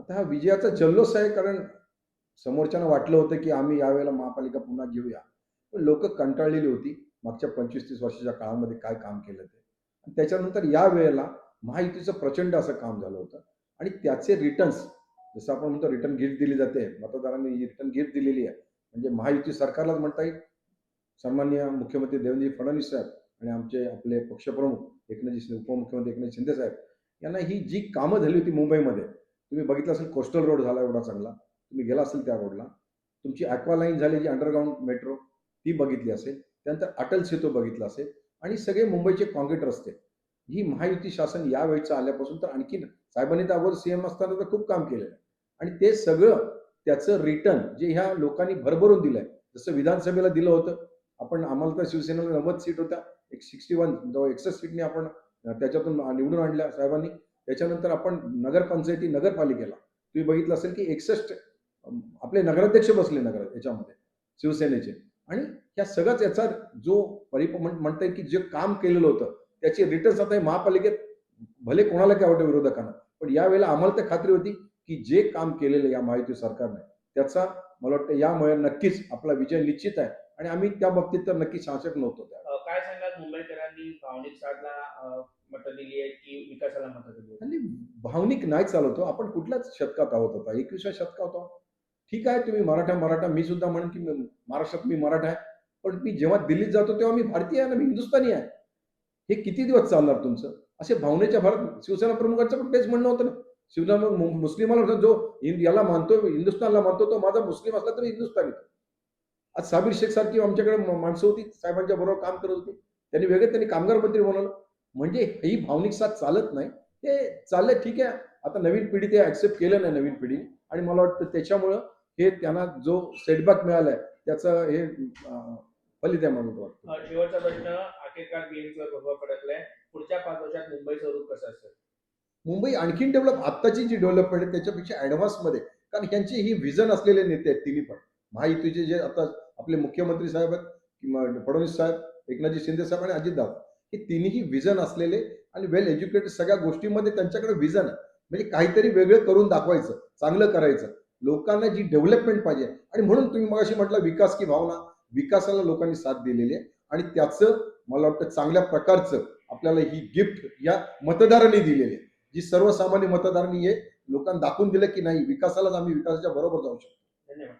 आता हा विजयाचा जल्लोष आहे, कारण समोरच्यांना वाटलं होतं, की आम्ही यावेळेला महापालिका पुन्हा घेऊया. पण लोकं कंटाळलेली होती. मागच्या 25-30 वर्षाच्या काळामध्ये काय काम केलं ते. आणि त्याच्यानंतर यावेळेला महायुतीचं प्रचंड असं काम झालं होतं आणि त्याचे रिटर्न्स जसं आपण म्हणतो रिटर्न गिफ्ट दिली जाते. मतदारांनी रिटर्न गिफ्ट दिलेली आहे. म्हणजे महायुती सरकारलाच म्हणता येईल. सन्माननीय मुख्यमंत्री देवेंद्र फडणवीस साहेब आणि आमचे आपले पक्षप्रमुख एकनाथजी शिंदे, उपमुख्यमंत्री एकनाथ शिंदे साहेब यांना ही जी कामं झाली होती मुंबईमध्ये, तुम्ही बघितलं असेल कोस्टल रोड झाला एवढा चांगला. तुम्ही गेला असेल त्या रोडला. तुमची ॲक्वा लाईन झाली जी अंडरग्राऊंड मेट्रो ती बघितली असेल. त्यानंतर अटल सेतू बघितला असेल आणि सगळे मुंबईचे काँक्रीट रस्ते. ही महायुती शासन यावेळचं आल्यापासून तर आणखीन साहेबांनी तर अगोदर सीएम असताना तर खूप काम केलेलं आहे. आणि ते सगळं त्याचं रिटर्न जे ह्या लोकांनी भरभरून दिलंय. जसं विधानसभेला दिलं होतं. आम्हाला तर शिवसेनेला 90 सीट होत्या. एक 61 जवळ 61 सीटने आपण त्याच्यातून निवडून आणल्या साहेबांनी. त्याच्यानंतर आपण नगरपंचायती, नगरपालिकेला तुम्ही बघितलं असेल की 61 आपले नगराध्यक्ष बसले याच्यामध्ये शिवसेनेचे. आणि ह्या सगळंच याचा जो म्हणता येईल की जे काम केलेलं होतं त्याची रिटर्न्स आता महापालिकेत भले कोणाला काय वाटतं विरोधकांना, पण यावेळेला आम्हाला तर खात्री होती की जे काम केलेलं या महायुती सरकारने त्याचा मला वाटतं यामुळे नक्कीच आपला विजय निश्चित आहे आणि आम्ही त्या बाबतीत तर नक्की शासक नव्हतो त्या. काय सांगाल मुंबईकरांनी भावनिक साधला मतं दिली आहेत की विकासाला मतं दिली आहेत? आणि भावनिक नाही चालवतो. आपण कुठल्याच शतकात आहोत आता 21व्या शतकात आहोत. ठीक आहे तुम्ही मराठा, मी सुद्धा म्हणेन की महाराष्ट्रात मी मराठा आहे. पण मी जेव्हा दिल्लीत जातो तेव्हा मी भारतीय आहे ना, मी हिंदुस्थानी आहे. हे किती दिवस चालणार तुमचं? असे भावनेच्या भरात शिवसेना प्रमुखांचं पण तेच म्हणणं होतं ना. शिवसेना मुस्लिमाला जो याला मानतो, हिंदुस्थानला मानतो, तो माझा मुस्लिम असला तरी हिंदुस्थानी. आज साबीर शेख सारखी आमच्याकडे माणसं होती, साहेबांच्या बरोबर काम करत होती. त्यांनी कामगार मंत्री बनवलं. म्हणजे ही भावनिक साथ चालत नाही. ते चाललंय ठीक आहे. आता नवीन पिढी ते ॲक्सेप्ट केलं नाही नवीन पिढीने आणि मला वाटतं त्याच्यामुळं हे त्यांना जो सेटबॅक मिळालाय त्याचं हे फलित आहे म्हणून वाटतं. शेवटचा प्रश्न, अखेरकार बीएमसीवर भगवा फडकलाय. पुढच्या 5 वर्षात मुंबईचं रूप कसं असेल? मुंबई आणखीन डेव्हलप आत्ताची जी डेव्हलपमेंट आहे त्याच्यापेक्षा ॲडव्हान्समध्ये. कारण ह्यांची ही व्हिजन असलेले नेते आहेत तिन्ही पण. महायुतीचे जे आता आपले मुख्यमंत्री साहेब आहेत किंवा फडणवीस साहेब, एकनाथजी शिंदे साहेब आणि अजितदादा. हे तिन्ही व्हिजन असलेले आणि वेल एज्युकेटेड सगळ्या गोष्टींमध्ये त्यांच्याकडे व्हिजन आहे. म्हणजे काहीतरी वेगळं करून दाखवायचं, चांगलं करायचं. लोकांना जी डेव्हलपमेंट पाहिजे आणि म्हणून तुम्ही मगाशी म्हटलं विकास की भावना, विकासाला लोकांनी साथ दिलेली आहे आणि त्याचं मला वाटतं चांगल्या प्रकारचं आपल्याला ही गिफ्ट या मतदारांनी दिलेली आहे. जी सर्वसामान्य मतदारांनी हे लोकांना दाखवून दिलं की नाही विकासालाच आम्ही विकासाच्या बरोबर जाऊ शकतो. धन्यवाद.